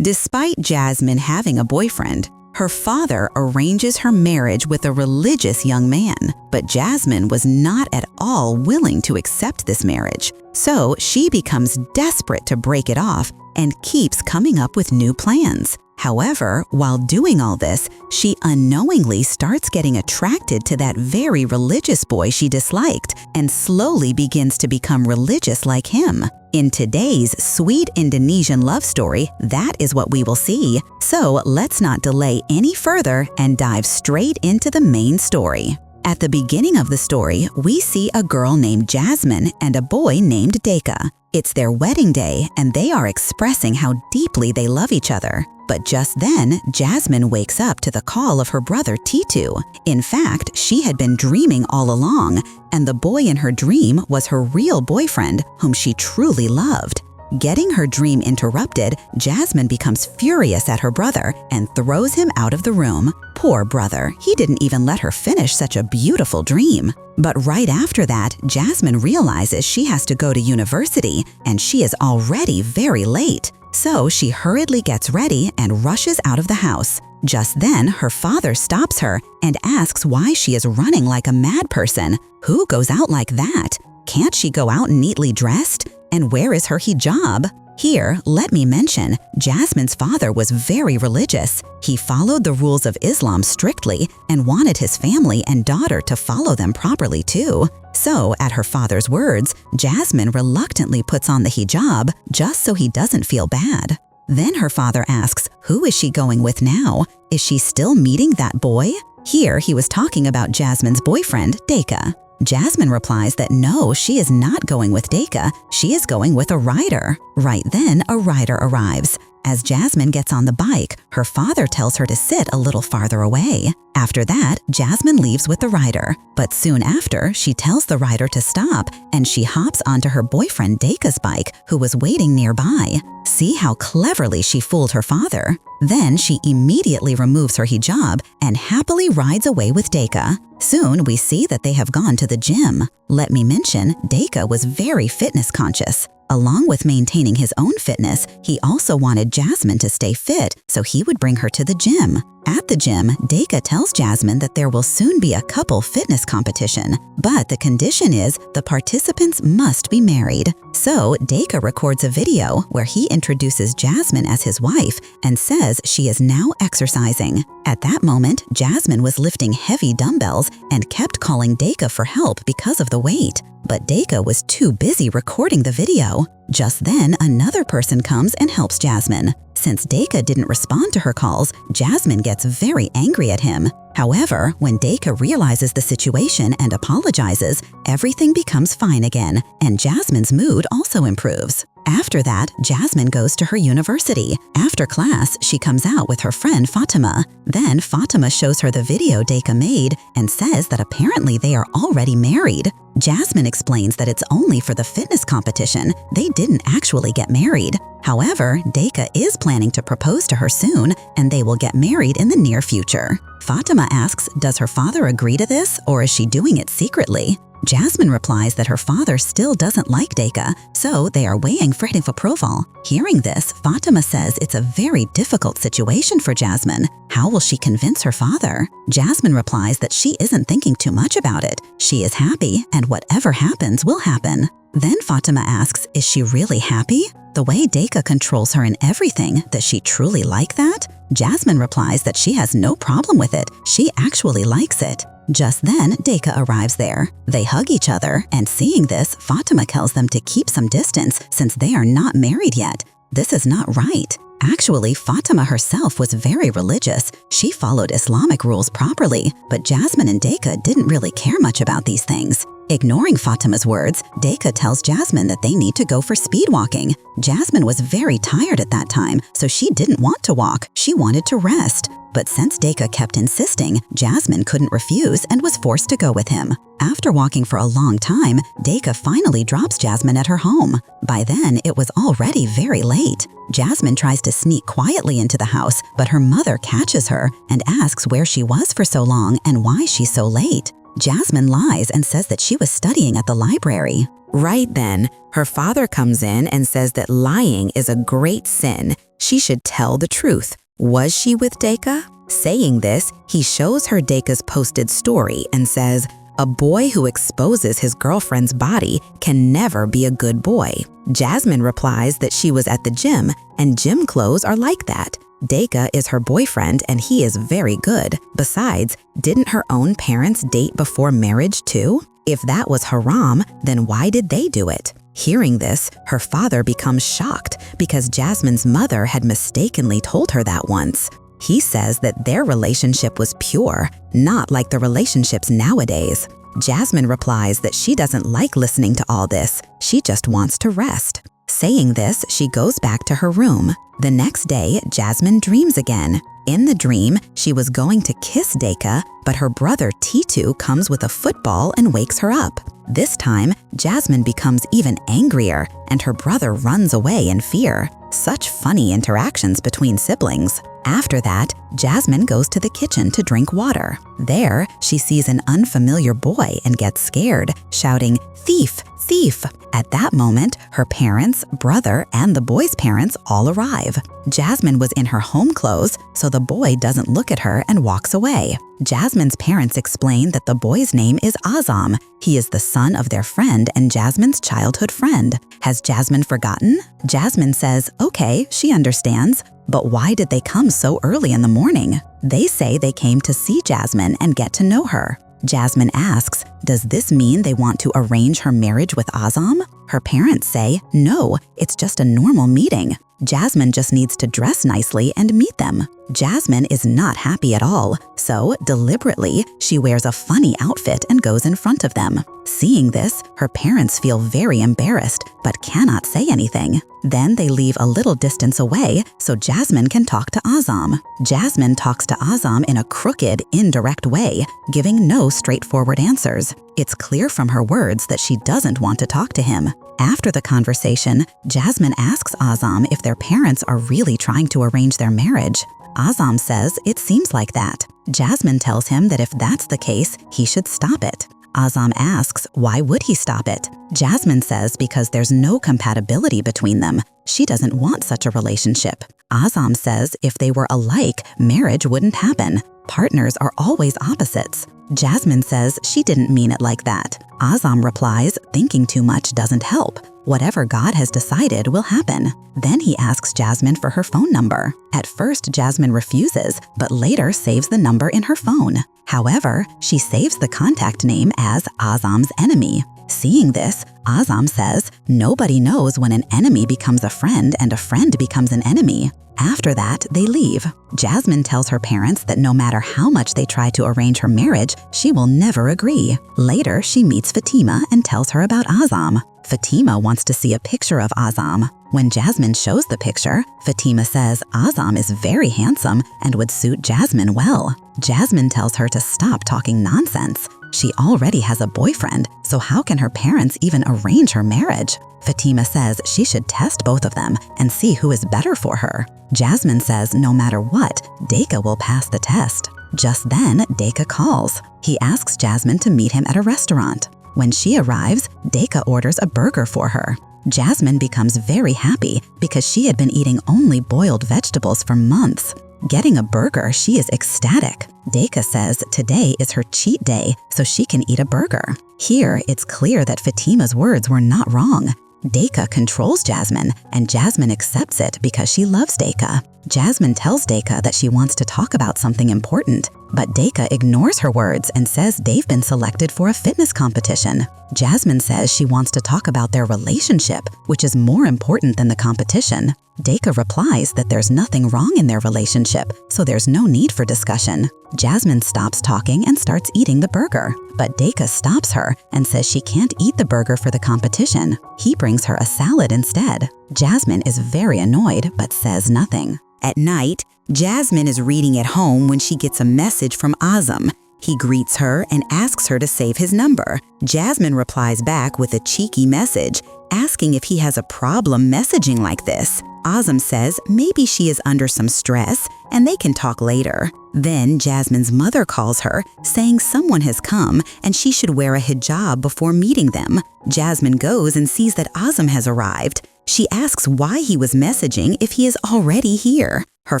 Despite Jasmine having a boyfriend, her father arranges her marriage with a religious young man, but Jasmine was not at all willing to accept this marriage. So she becomes desperate to break it off and keeps coming up with new plans. However, while doing all this, she unknowingly starts getting attracted to that very religious boy she disliked and slowly begins to become religious like him. In today's sweet Indonesian love story, that is what we will see. So let's not delay any further and dive straight into the main story. At the beginning of the story, we see a girl named Jasmine and a boy named Deka. It's their wedding day and they are expressing how deeply they love each other. But just then, Jasmine wakes up to the call of her brother Titu. In fact, she had been dreaming all along, and the boy in her dream was her real boyfriend, whom she truly loved. Getting her dream interrupted, Jasmine becomes furious at her brother and throws him out of the room. Poor brother, he didn't even let her finish such a beautiful dream. But right after that, Jasmine realizes she has to go to university, and she is already very late. So she hurriedly gets ready and rushes out of the house. Just then, her father stops her and asks why she is running like a mad person. Who goes out like that? Can't she go out neatly dressed? And where is her hijab? Here, let me mention, Jasmine's father was very religious. He followed the rules of Islam strictly and wanted his family and daughter to follow them properly too. So, at her father's words, Jasmine reluctantly puts on the hijab just so he doesn't feel bad. Then her father asks, who is she going with now? Is she still meeting that boy? Here he was talking about Jasmine's boyfriend, Deka. Jasmine replies that no, she is not going with Deka, she is going with a rider. Right then, a rider arrives. As Jasmine gets on the bike, her father tells her to sit a little farther away. After that, Jasmine leaves with the rider, but soon after, she tells the rider to stop and she hops onto her boyfriend Deka's bike, who was waiting nearby. See how cleverly she fooled her father? Then she immediately removes her hijab and happily rides away with Deka. Soon we see that they have gone to the gym. Let me mention, Deka was very fitness conscious. Along with maintaining his own fitness, he also wanted Jasmine to stay fit, so he would bring her to the gym. At the gym, Deka tells Jasmine that there will soon be a couple fitness competition, but the condition is the participants must be married. So Deka records a video where he introduces Jasmine as his wife and says she is now exercising. At that moment, Jasmine was lifting heavy dumbbells and kept calling Deka for help because of the weight. But Deka was too busy recording the video. Just then, another person comes and helps Jasmine. Since Deka didn't respond to her calls, Jasmine gets very angry at him. However, when Deka realizes the situation and apologizes, everything becomes fine again, and Jasmine's mood also improves. After that, Jasmine goes to her university. After class, she comes out with her friend Fatima. Then Fatima shows her the video Deka made and says that apparently they are already married. Jasmine explains that it's only for the fitness competition. They didn't actually get married. However, Deka is planning to propose to her soon, and they will get married in the near future. Fatima asks, does her father agree to this, or is she doing it secretly? Jasmine replies that her father still doesn't like Deka, so they are waiting for his approval. Hearing this, Fatima says it's a very difficult situation for Jasmine. How will she convince her father? Jasmine replies that she isn't thinking too much about it. She is happy, and whatever happens will happen. Then Fatima asks, is she really happy? The way Deka controls her in everything, does she truly like that? Jasmine replies that she has no problem with it. She actually likes it. Just then, Deka arrives there. They hug each other, and seeing this, Fatima tells them to keep some distance since they are not married yet. This is not right. Actually, Fatima herself was very religious. She followed Islamic rules properly, but Jasmine and Deka didn't really care much about these things. Ignoring Fatima's words, Deka tells Jasmine that they need to go for speed walking. Jasmine was very tired at that time, so she didn't want to walk. She wanted to rest. But since Deka kept insisting, Jasmine couldn't refuse and was forced to go with him. After walking for a long time, Deka finally drops Jasmine at her home. By then, it was already very late. Jasmine tries to sneak quietly into the house, but her mother catches her and asks where she was for so long and why she's so late. Jasmine lies and says that she was studying at the library. Right then, her father comes in and says that lying is a great sin. She should tell the truth. Was she with Deka? Saying this, he shows her Deka's posted story and says, "A boy who exposes his girlfriend's body can never be a good boy." Jasmine replies that she was at the gym, and gym clothes are like that. Deka is her boyfriend and he is very good. Besides, didn't her own parents date before marriage too? If that was haram, then why did they do it? Hearing this, her father becomes shocked because Jasmine's mother had mistakenly told her that once. He says that their relationship was pure, not like the relationships nowadays. Jasmine replies that she doesn't like listening to all this. She just wants to rest. Saying this, she goes back to her room. The next day, Jasmine dreams again. In the dream, she was going to kiss Deka, but her brother Titu comes with a football and wakes her up. This time, Jasmine becomes even angrier, and her brother runs away in fear. Such funny interactions between siblings. After that, Jasmine goes to the kitchen to drink water. There, she sees an unfamiliar boy and gets scared, shouting, "Thief! Thief!" At that moment, her parents, brother, and the boy's parents all arrive. Jasmine was in her home clothes, so the boy doesn't look at her and walks away. Jasmine's parents explain that the boy's name is Azzam. He is the son of their friend and Jasmine's childhood friend. Has Jasmine forgotten? Jasmine says, okay, she understands. But why did they come so early in the morning? They say they came to see Jasmine and get to know her. Jasmine asks, does this mean they want to arrange her marriage with Azzam? Her parents say, no, it's just a normal meeting. Jasmine just needs to dress nicely and meet them. Jasmine is not happy at all, so deliberately, she wears a funny outfit and goes in front of them. Seeing this, her parents feel very embarrassed but cannot say anything. Then they leave a little distance away so Jasmine can talk to Azzam. Jasmine talks to Azzam in a crooked, indirect way, giving no straightforward answers. It's clear from her words that she doesn't want to talk to him. After the conversation, Jasmine asks Azzam if their parents are really trying to arrange their marriage. Azzam says it seems like that. Jasmine tells him that if that's the case, he should stop it. Azzam asks why would he stop it? Jasmine says because there's no compatibility between them. She doesn't want such a relationship. Azzam says if they were alike, marriage wouldn't happen. Partners are always opposites. Jasmine says she didn't mean it like that. Azzam replies, thinking too much doesn't help. Whatever God has decided will happen. Then he asks Jasmine for her phone number. At first, Jasmine refuses, but later saves the number in her phone. However, she saves the contact name as Azzam's enemy. Seeing this, Azzam says, nobody knows when an enemy becomes a friend and a friend becomes an enemy. After that, they leave. Jasmine tells her parents that no matter how much they try to arrange her marriage, she will never agree. Later, she meets Fatima and tells her about Azzam. Fatima wants to see a picture of Azzam. When Jasmine shows the picture, Fatima says Azzam is very handsome and would suit Jasmine well. Jasmine tells her to stop talking nonsense. She already has a boyfriend, so how can her parents even arrange her marriage? Fatima says she should test both of them and see who is better for her. Jasmine says no matter what, Deka will pass the test. Just then, Deka calls. He asks Jasmine to meet him at a restaurant. When she arrives, Deka orders a burger for her. Jasmine becomes very happy because she had been eating only boiled vegetables for months. Getting a burger, she is ecstatic. Deka says today is her cheat day, so she can eat a burger. Here, it's clear that Fatima's words were not wrong. Deka controls Jasmine, and Jasmine accepts it because she loves Deka. Jasmine tells Deka that she wants to talk about something important, but Deka ignores her words and says they've been selected for a fitness competition. Jasmine says she wants to talk about their relationship, which is more important than the competition. Deka replies that there's nothing wrong in their relationship, so there's no need for discussion. Jasmine stops talking and starts eating the burger, but Deka stops her and says she can't eat the burger for the competition. He brings her a salad instead. Jasmine is very annoyed but says nothing. At night, Jasmine is reading at home when she gets a message from Azzam. He greets her and asks her to save his number. Jasmine replies back with a cheeky message, asking if he has a problem messaging like this. Azzam says maybe she is under some stress and they can talk later. Then Jasmine's mother calls her, saying someone has come and she should wear a hijab before meeting them. Jasmine goes and sees that Azzam has arrived. She asks why he was messaging if he is already here. Her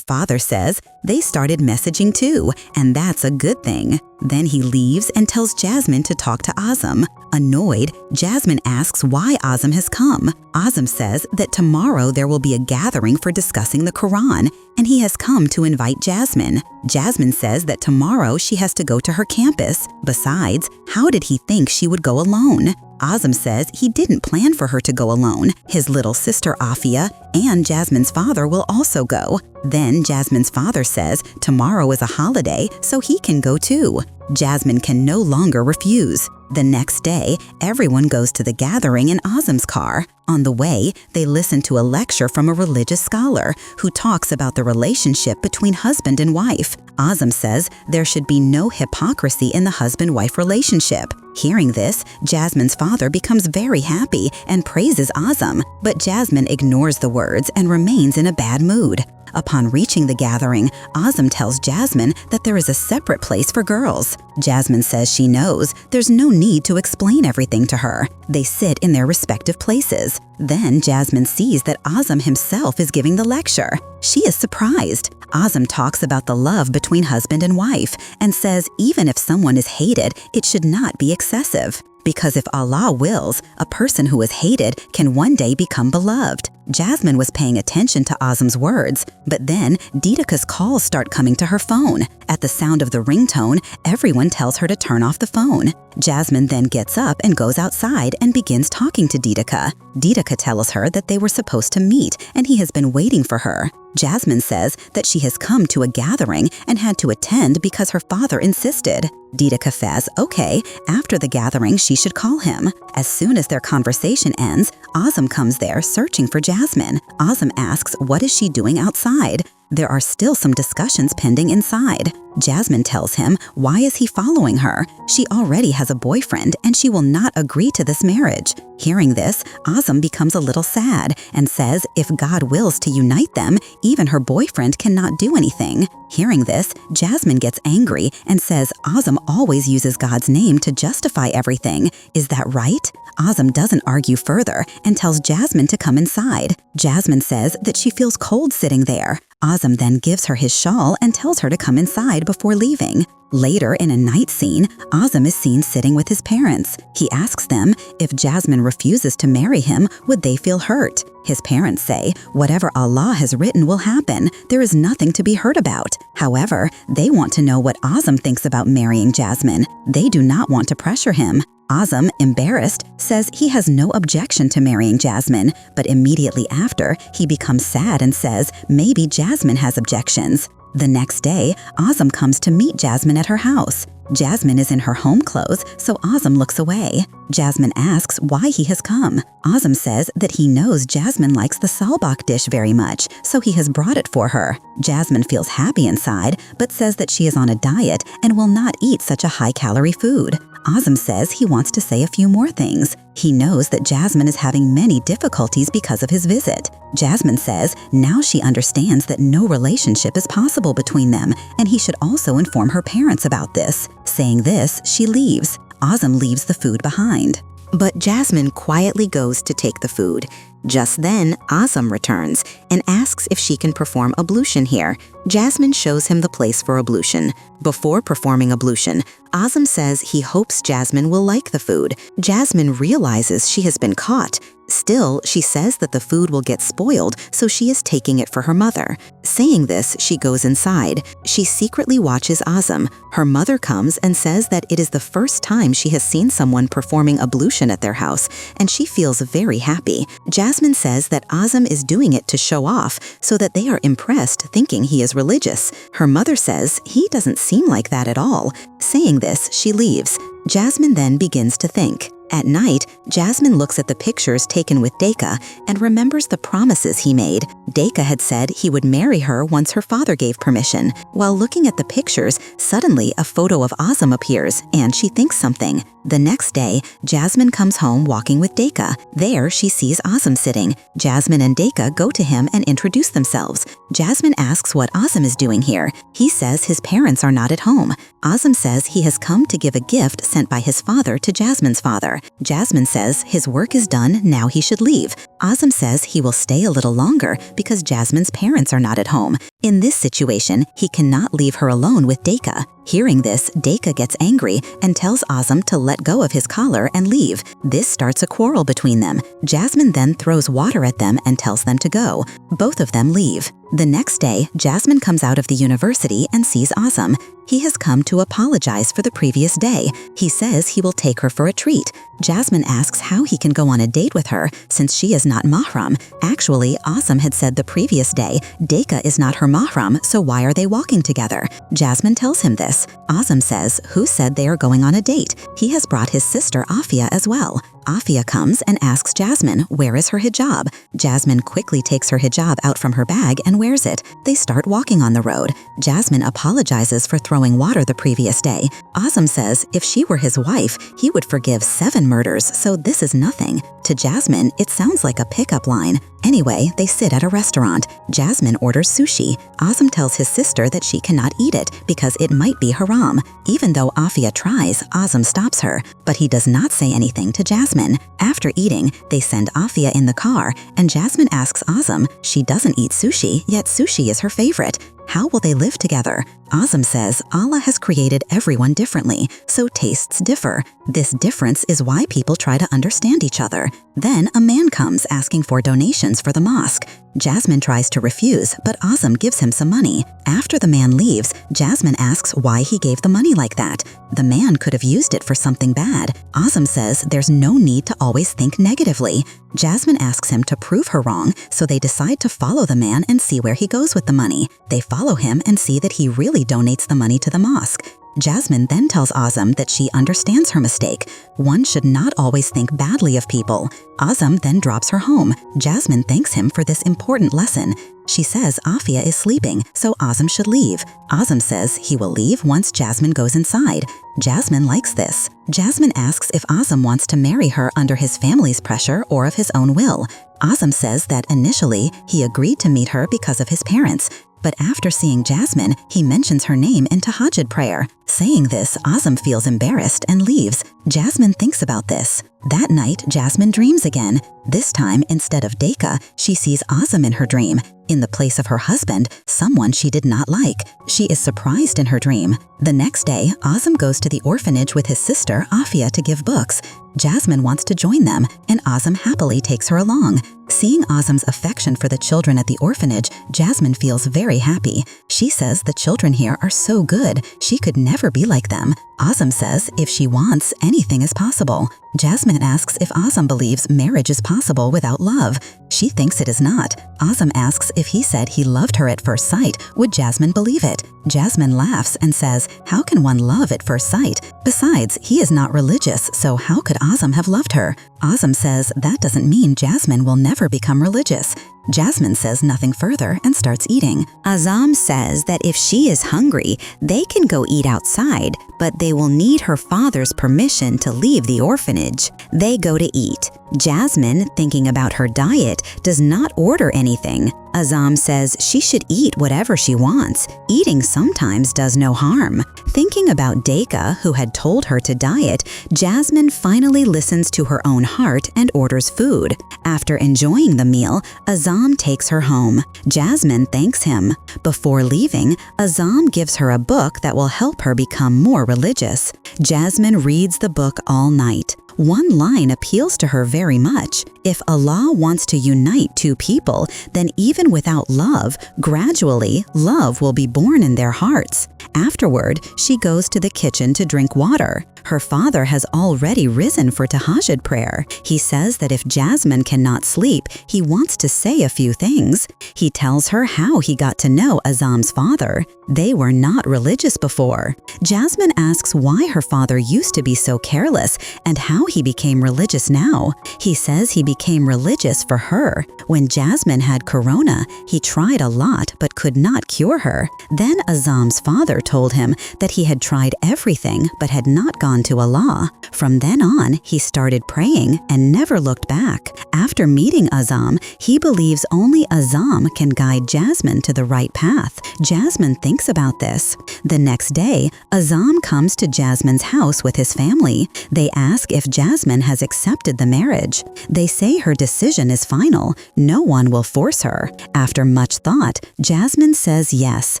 father says they started messaging too, and that's a good thing. Then he leaves and tells Jasmine to talk to Azzam. Annoyed, Jasmine asks why Azzam has come. Azzam says that tomorrow there will be a gathering for discussing the Quran, and he has come to invite Jasmine. Jasmine says that tomorrow she has to go to her campus. Besides, how did he think she would go alone? Azzam says he didn't plan for her to go alone. His little sister Afia and Jasmine's father will also go. Then Jasmine's father says tomorrow is a holiday, so he can go too. Jasmine can no longer refuse. The next day, everyone goes to the gathering in Azzam's car. On the way, they listen to a lecture from a religious scholar who talks about the relationship between husband and wife. Azzam says there should be no hypocrisy in the husband-wife relationship. Hearing this, Jasmine's father becomes very happy and praises Azzam, but Jasmine ignores the words and remains in a bad mood. Upon reaching the gathering, Azzam tells Jasmine that there is a separate place for girls. Jasmine says she knows there's no need to explain everything to her. They sit in their respective places. Then Jasmine sees that Azzam himself is giving the lecture. She is surprised. Azzam talks about the love between husband and wife and says even if someone is hated, it should not be excessive. Because if Allah wills, a person who is hated can one day become beloved. Jasmine was paying attention to Azzam's words, but then Didika's calls start coming to her phone. At the sound of the ringtone, everyone tells her to turn off the phone. Jasmine then gets up and goes outside and begins talking to Didika. Didika tells her that they were supposed to meet and he has been waiting for her. Jasmine says that she has come to a gathering and had to attend because her father insisted. Didika says, okay, after the gathering she should call him. As soon as their conversation ends, Azzam comes there searching for Jasmine. Azzam asks what is she doing outside. There are still some discussions pending inside. Jasmine tells him why is he following her? She already has a boyfriend and she will not agree to this marriage. Hearing this, Azzam becomes a little sad and says if God wills to unite them, even her boyfriend cannot do anything. Hearing this, Jasmine gets angry and says Azzam always uses God's name to justify everything. Is that right? Azzam doesn't argue further and tells Jasmine to come inside. Jasmine says that she feels cold sitting there. Azzam then gives her his shawl and tells her to come inside before leaving. Later, in a night scene, Azzam is seen sitting with his parents. He asks them if Jasmine refuses to marry him, would they feel hurt? His parents say, whatever Allah has written will happen. There is nothing to be hurt about. However, they want to know what Azzam thinks about marrying Jasmine. They do not want to pressure him. Azzam, embarrassed, says he has no objection to marrying Jasmine, but immediately after, he becomes sad and says maybe Jasmine has objections. The next day, Azzam comes to meet Jasmine at her house. Jasmine is in her home clothes, so Azzam looks away. Jasmine asks why he has come. Azzam says that he knows Jasmine likes the salbak dish very much, so he has brought it for her. Jasmine feels happy inside, but says that she is on a diet and will not eat such a high-calorie food. Azzam says he wants to say a few more things. He knows that Jasmine is having many difficulties because of his visit. Jasmine says now she understands that no relationship is possible between them, and he should also inform her parents about this. Saying this, she leaves. Azzam leaves the food behind. But Jasmine quietly goes to take the food. Just then, Azzam returns and asks if she can perform ablution here. Jasmine shows him the place for ablution. Before performing ablution, Azzam says he hopes Jasmine will like the food. Jasmine realizes she has been caught. Still, she says that the food will get spoiled, so she is taking it for her mother. Saying this, she goes inside. She secretly watches Azzam. Her mother comes and says that it is the first time she has seen someone performing ablution at their house, and she feels very happy. Jasmine says that Azzam is doing it to show off, so that they are impressed, thinking he is religious. Her mother says he doesn't seem like that at all. Saying this, she leaves. Jasmine then begins to think. At night, Jasmine looks at the pictures taken with Deka and remembers the promises he made. Deka had said he would marry her once her father gave permission. While looking at the pictures, suddenly a photo of Azzam appears and she thinks something. The next day, Jasmine comes home walking with Deka. There, she sees Azzam sitting. Jasmine and Deka go to him and introduce themselves. Jasmine asks what Azzam is doing here. He says his parents are not at home. Azzam says he has come to give a gift sent by his father to Jasmine's father. Jasmine says his work is done, now he should leave. Azzam says he will stay a little longer because Jasmine's parents are not at home. In this situation, he cannot leave her alone with Deka. Hearing this, Deka gets angry and tells Azzam to let go of his collar and leave. This starts a quarrel between them. Jasmine then throws water at them and tells them to go. Both of them leave. The next day, Jasmine comes out of the university and sees Azzam. He has come to apologize for the previous day. He says he will take her for a treat. Jasmine asks how he can go on a date with her since she is not mahram. Actually, Azzam had said the previous day, Deka is not her mahram, so why are they walking together? Jasmine tells him this. Azzam says, who said they are going on a date? He has brought his sister Afia as well. Afia comes and asks Jasmine, where is her hijab? Jasmine quickly takes her hijab out from her bag and wears it. They start walking on the road. Jasmine apologizes for throwing water the previous day. Azzam says if she were his wife, he would forgive 7 murders, so this is nothing. To Jasmine, it sounds like a pickup line. Anyway, they sit at a restaurant. Jasmine orders sushi. Azzam tells his sister that she cannot eat it because it might be haram. Even though Afia tries, Azzam stops her, but he does not say anything to Jasmine. After eating, they send Afia in the car, and Jasmine asks Azzam, she doesn't eat sushi, yet sushi is her favorite. How will they live together? Azzam says Allah has created everyone differently, so tastes differ. This difference is why people try to understand each other. Then a man comes asking for donations for the mosque. Jasmine tries to refuse, but Azzam gives him some money. After the man leaves, Jasmine asks why he gave the money like that. The man could have used it for something bad. Azzam says there's no need to always think negatively. Jasmine asks him to prove her wrong, so they decide to follow the man and see where he goes with the money. They follow him and see that he really donates the money to the mosque. Jasmine then tells Azzam that she understands her mistake. One should not always think badly of people. Azzam then drops her home. Jasmine thanks him for this important lesson. She says Afia is sleeping, so Azzam should leave. Azzam says he will leave once Jasmine goes inside. Jasmine likes this. Jasmine asks if Azzam wants to marry her under his family's pressure or of his own will. Azzam says that initially he agreed to meet her because of his parents. But after seeing Jasmine, he mentions her name in Tahajjud prayer. Saying this, Azzam feels embarrassed and leaves. Jasmine thinks about this. That night, Jasmine dreams again. This time, instead of Deka, she sees Azzam in her dream. In the place of her husband, someone she did not like. She is surprised in her dream. The next day, Azzam goes to the orphanage with his sister, Afia, to give books. Jasmine wants to join them, and Azzam happily takes her along. Seeing Azzam's affection for the children at the orphanage, Jasmine feels very happy. She says the children here are so good, she could never be like them. Azzam says if she wants, anything is possible. Jasmine asks if Azzam believes marriage is possible without love. She thinks it is not. Azzam asks if he said he loved her at first sight, would Jasmine believe it? Jasmine laughs and says, how can one love at first sight? Besides, he is not religious, so how could Azzam have loved her? Azzam says that doesn't mean Jasmine will never become religious. Jasmine says nothing further and starts eating. Azzam says that if she is hungry, they can go eat outside, but they will need her father's permission to leave the orphanage. They go to eat. Jasmine, thinking about her diet, does not order anything. Azzam says she should eat whatever she wants. Eating sometimes does no harm. Thinking about Deka, who had told her to diet, Jasmine finally listens to her own heart and orders food. After enjoying the meal, Azzam takes her home. Jasmine thanks him. Before leaving, Azzam gives her a book that will help her become more religious. Jasmine reads the book all night. One line appeals to her very much. If Allah wants to unite two people, then even without love, gradually, love will be born in their hearts. Afterward, she goes to the kitchen to drink water. Her father has already risen for Tahajjud prayer. He says that if Jasmine cannot sleep, he wants to say a few things. He tells her how he got to know Azzam's father. They were not religious before. Jasmine asks why her father used to be so careless and how he became religious now. He says he became religious for her. When Jasmine had corona, he tried a lot but could not cure her. Then Azzam's father told him that he had tried everything but had not gone to Allah. From then on, he started praying and never looked back. After meeting Azzam, he believes only Azzam can guide Jasmine to the right path. Jasmine thinks about this. The next day, Azzam comes to Jasmine's house with his family. They ask if Jasmine has accepted the marriage. They say her decision is final. No one will force her. After much thought, Jasmine says yes.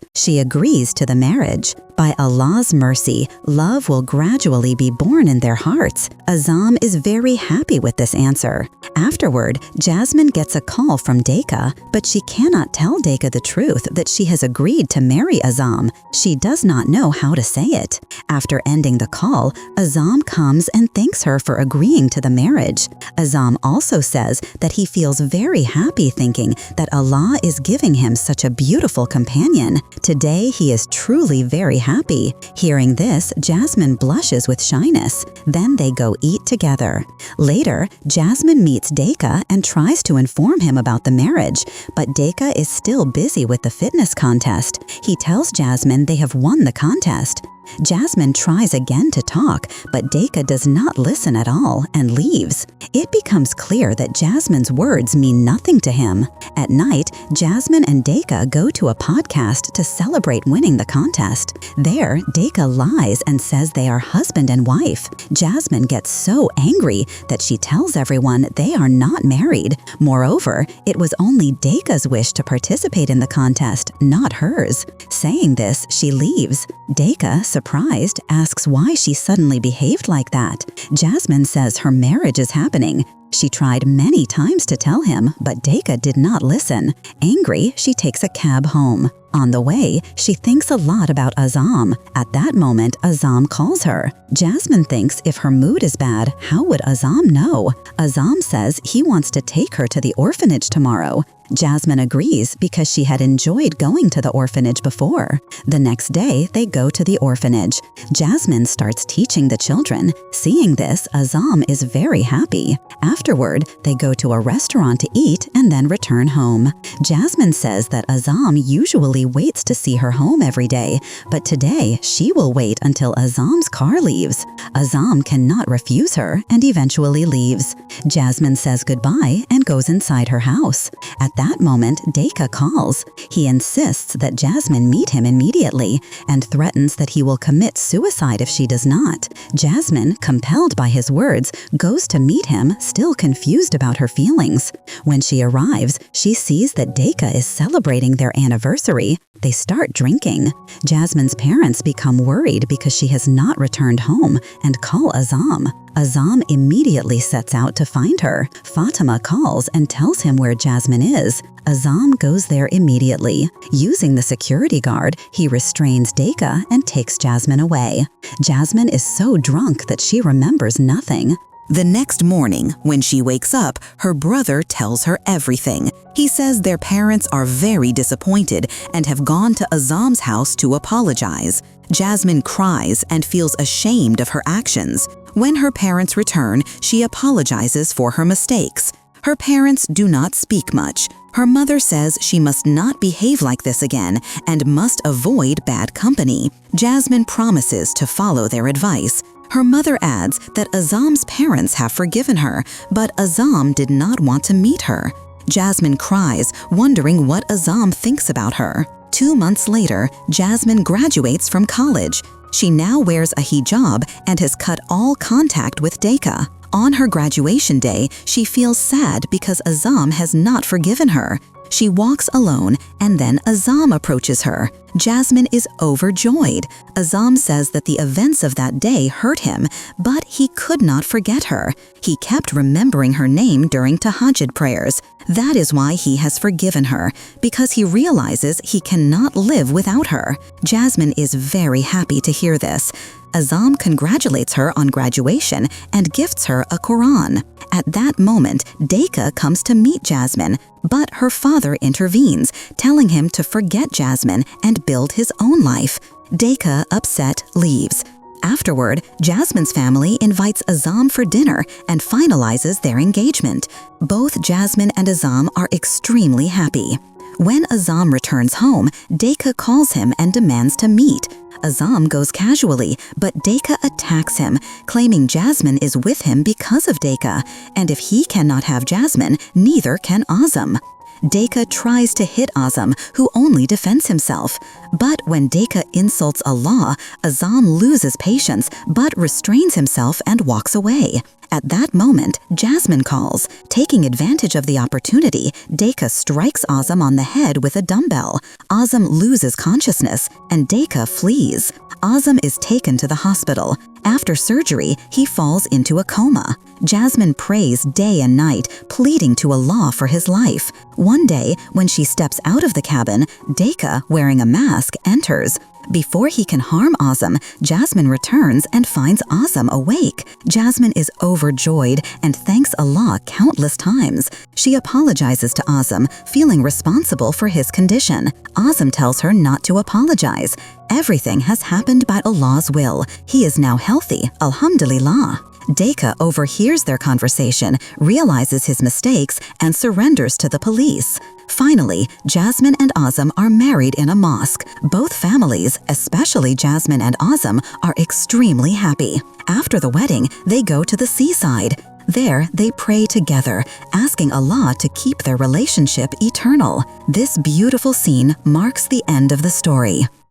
She agrees to the marriage. By Allah's mercy, love will gradually be born in their hearts. Azzam is very happy with this answer. Afterward, Jasmine gets a call from Deka, but she cannot tell Deka the truth that she has agreed to marry Azzam. She does not know how to say it. After ending the call, Azzam comes and thanks her for agreeing to the marriage. Azzam also says that he feels very happy thinking that Allah is giving him such a beautiful companion. Today, he is truly very happy. Hearing this, Jasmine blushes with shyness. Then they go eat together. Later, Jasmine meets Deka and tries to inform him about the marriage, but Deka is still busy with the fitness contest. He tells Jasmine they have won the contest. Jasmine tries again to talk, but Deka does not listen at all and leaves. It becomes clear that Jasmine's words mean nothing to him. At night, Jasmine and Deka go to a podcast to celebrate winning the contest. There, Deka lies and says they are husband and wife. Jasmine gets so angry that she tells everyone they are not married. Moreover, it was only Deka's wish to participate in the contest, not hers. Saying this, she leaves. Deka, surprised, asks why she suddenly behaved like that. Jasmine says her marriage is happening. She tried many times to tell him, but Deka did not listen. Angry, she takes a cab home. On the way, she thinks a lot about Azzam. At that moment, Azzam calls her. Jasmine thinks if her mood is bad, how would Azzam know? Azzam says he wants to take her to the orphanage tomorrow. Jasmine agrees because she had enjoyed going to the orphanage before. The next day, they go to the orphanage. Jasmine starts teaching the children. Seeing this, Azzam is very happy. Afterward, they go to a restaurant to eat and then return home. Jasmine says that Azzam usually waits to see her home every day, but today she will wait until Azzam's car leaves. Azzam cannot refuse her and eventually leaves. Jasmine says goodbye and goes inside her house. At that moment, Deka calls. He insists that Jasmine meet him immediately and threatens that he will commit suicide if she does not. Jasmine, compelled by his words, goes to meet him, still confused about her feelings. When she arrives, she sees that Deka is celebrating their anniversary. They start drinking. Jasmine's parents become worried because she has not returned home and call Azzam. Azzam immediately sets out to find her. Fatima calls and tells him where Jasmine is. Azzam goes there immediately. Using the security guard, he restrains Deka and takes Jasmine away. Jasmine is so drunk that she remembers nothing. The next morning, when she wakes up, her brother tells her everything. He says their parents are very disappointed and have gone to Azzam's house to apologize. Jasmine cries and feels ashamed of her actions. When her parents return, she apologizes for her mistakes. Her parents do not speak much. Her mother says she must not behave like this again and must avoid bad company. Jasmine promises to follow their advice. Her mother adds that Azzam's parents have forgiven her, but Azzam did not want to meet her. Jasmine cries, wondering what Azzam thinks about her. 2 months later, Jasmine graduates from college. She now wears a hijab and has cut all contact with Deka. On her graduation day, she feels sad because Azzam has not forgiven her. She walks alone, and then Azzam approaches her. Jasmine is overjoyed. Azzam says that the events of that day hurt him, but he could not forget her. He kept remembering her name during Tahajjud prayers. That is why he has forgiven her, because he realizes he cannot live without her. Jasmine is very happy to hear this. Azzam congratulates her on graduation and gifts her a Quran. At that moment, Deka comes to meet Jasmine, but her father intervenes, telling him to forget Jasmine and build his own life. Deka, upset, leaves. Afterward, Jasmine's family invites Azzam for dinner and finalizes their engagement. Both Jasmine and Azzam are extremely happy. When Azzam returns home, Deka calls him and demands to meet. Azzam goes casually, but Deka attacks him, claiming Jasmine is with him because of Deka, and if he cannot have Jasmine, neither can Azzam. Deka tries to hit Azzam, who only defends himself. But when Deka insults Allah, Azzam loses patience but restrains himself and walks away. At that moment, Jasmine calls. Taking advantage of the opportunity, Deka strikes Azzam on the head with a dumbbell. Azzam loses consciousness, and Deka flees. Azzam is taken to the hospital. After surgery, he falls into a coma. Jasmine prays day and night, pleading to Allah for his life. One day, when she steps out of the cabin, Deka, wearing a mask, enters. Before he can harm Azzam, Jasmine returns and finds Azzam awake. Jasmine is overjoyed and thanks Allah countless times. She apologizes to Azzam, feeling responsible for his condition. Azzam tells her not to apologize. Everything has happened by Allah's will. He is now healthy, alhamdulillah. Deka overhears their conversation, realizes his mistakes, and surrenders to the police. Finally, Jasmine and Azzam are married in a mosque. Both families, especially Jasmine and Azzam, are extremely happy. After the wedding, they go to the seaside. There, they pray together, asking Allah to keep their relationship eternal. This beautiful scene marks the end of the story.